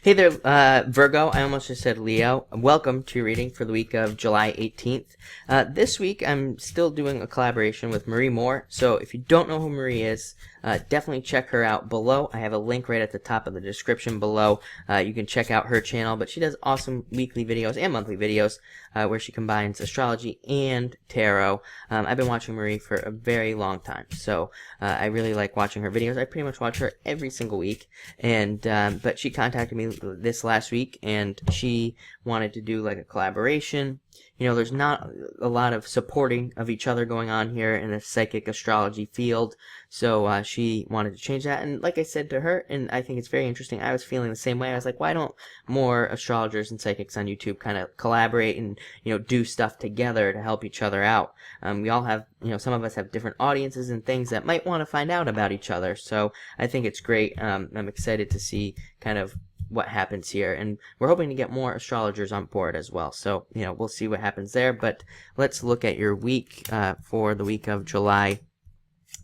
Hey there, Virgo. I almost just said Leo. Welcome to your reading for the week of July 18th. This week, I'm still doing a collaboration with Marie Moore. So if you don't know who Marie is, definitely check her out below. I have a link right at the top of the description below. You can check out her channel, but she does awesome weekly videos and monthly videos where she combines astrology and tarot. I've been watching Marie for a very long time, so I really like watching her videos. I pretty much watch her every single week, and but she contacted me this last week, and she wanted to do like a collaboration. You know, there's not a lot of supporting of each other going on here in the psychic astrology field, so she wanted to change that. And like I said to her, and I think it's very interesting, I was feeling the same way. I was like, why don't more astrologers and psychics on YouTube kind of collaborate and, you know, do stuff together to help each other out? We all have, you know, some of us have different audiences and things that might want to find out about each other, so I think it's great. I'm excited to see kind of what happens here, and we're hoping to get more astrologers on board as well, so you know, we'll see what happens there. But let's look at your week for the week of July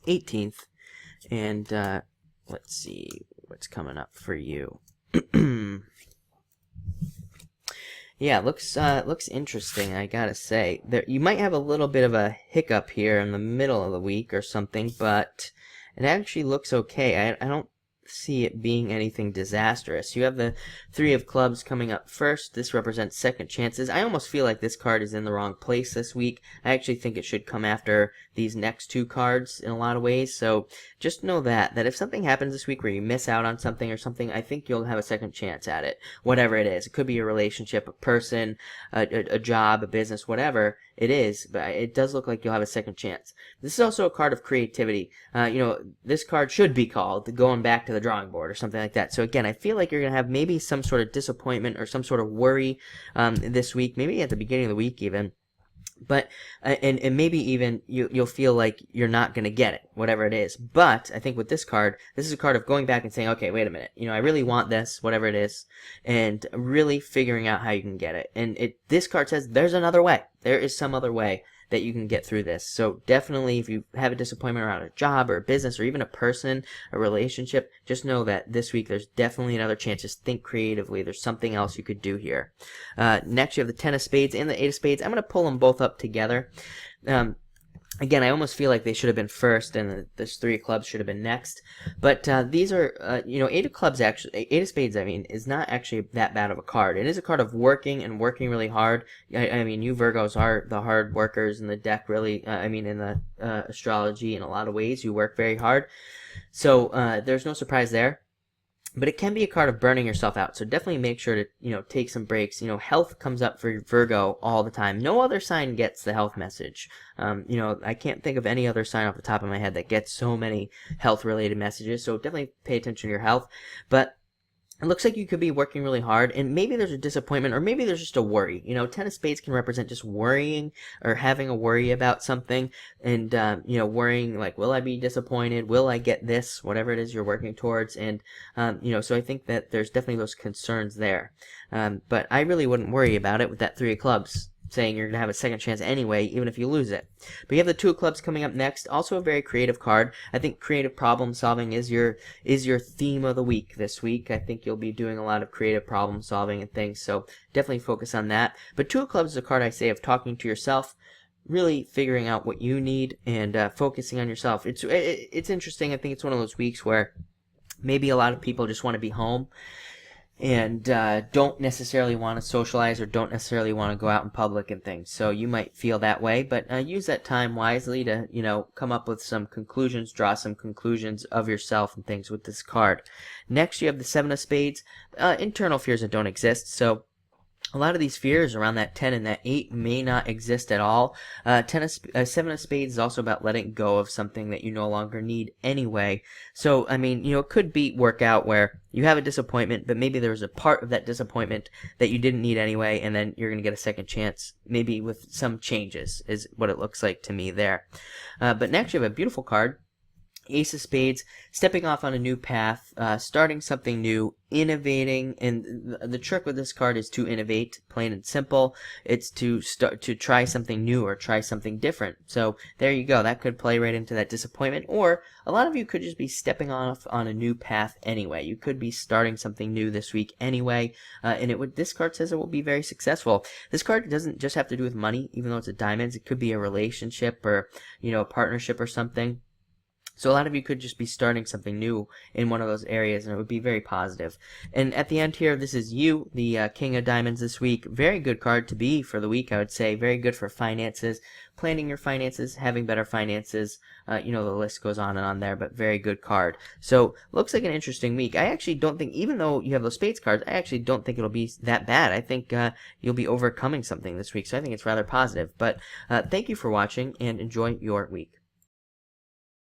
18th, and let's see what's coming up for you. Yeah, looks interesting, I gotta say. There, you might have a little bit of a hiccup here in the middle of the week or something, but it actually looks okay. I don't see it being anything disastrous. You have the Three of Clubs coming up first. This represents second chances. I almost feel like this card is in the wrong place this week. I actually think it should come after these next two cards in a lot of ways. So just know that if something happens this week where you miss out on something or something, I think you'll have a second chance at it. Whatever it is. It could be a relationship, a person, a job, a business, whatever it is, but it does look like you'll have a second chance. This is also a card of creativity. You know, this card should be called going back to the drawing board or something like that. So again, I feel like you're going to have maybe some sort of disappointment or some sort of worry this week, maybe at the beginning of the week even. But and maybe even you'll feel like you're not going to get it, whatever it is. But I think with this card, this is a card of going back and saying, okay, wait a minute, you know, I really want this, whatever it is, and really figuring out how you can get it. And this card says there's another way. There is some other way that you can get through this. So definitely, if you have a disappointment around a job or a business or even a person, a relationship, just know that this week there's definitely another chance. Just think creatively. There's something else you could do here. Next, you have the Ten of Spades and the Eight of Spades. I'm going to pull them both up together. Again, I almost feel like they should have been first, and this Three of Clubs should have been next. But these are, you know, Eight of Spades, I mean, is not actually that bad of a card. It is a card of working and working really hard. I mean, you Virgos are the hard workers in the deck, really. I mean, in the astrology, in a lot of ways, you work very hard. So there's no surprise there. But it can be a card of burning yourself out, so definitely make sure to, you know, take some breaks. You know, health comes up for Virgo all the time. No other sign gets the health message. You know, I can't think of any other sign off the top of my head that gets so many health-related messages, so definitely pay attention to your health. But it looks like you could be working really hard, and maybe there's a disappointment, or maybe there's just a worry. You know, Ten of Spades can represent just worrying or having a worry about something, and, you know, worrying like, will I be disappointed? Will I get this? Whatever it is you're working towards. And, you know, so I think that there's definitely those concerns there. But I really wouldn't worry about it with that Three of Clubs, saying you're going to have a second chance anyway, even if you lose it. But you have the Two of Clubs coming up next, also a very creative card. I think creative problem solving is your theme of the week this week. I think you'll be doing a lot of creative problem solving and things, so definitely focus on that. But Two of Clubs is a card I say of talking to yourself, really figuring out what you need and focusing on yourself. It's interesting. I think it's one of those weeks where maybe a lot of people just want to be home and don't necessarily want to socialize or don't necessarily want to go out in public and things. So you might feel that way, but use that time wisely to, you know, come up with some conclusions, draw some conclusions of yourself and things with this card. Next, you have the Seven of Spades. Internal fears that don't exist, so a lot of these fears around that 10 and that 8 may not exist at all. Seven of Spades is also about letting go of something that you no longer need anyway. So, I mean, you know, it could work out where you have a disappointment, but maybe there was a part of that disappointment that you didn't need anyway, and then you're going to get a second chance, maybe with some changes, is what it looks like to me there. But next, you have a beautiful card Ace of Spades, stepping off on a new path, starting something new, innovating, and the trick with this card is to innovate, plain and simple. It's to start to try something new or try something different. So there you go. That could play right into that disappointment, or a lot of you could just be stepping off on a new path anyway. You could be starting something new this week anyway, and this card says it will be very successful. This card doesn't just have to do with money, even though it's a diamonds. It could be a relationship or a partnership or something. So a lot of you could just be starting something new in one of those areas, and it would be very positive. And at the end here, this is you, the King of Diamonds this week. Very good card to be for the week, I would say. Very good for finances, planning your finances, having better finances. The list goes on and on there, but very good card. So looks like an interesting week. I actually don't think, even though you have those spades cards, I actually don't think it'll be that bad. I think you'll be overcoming something this week, so I think it's rather positive. But thank you for watching, and enjoy your week.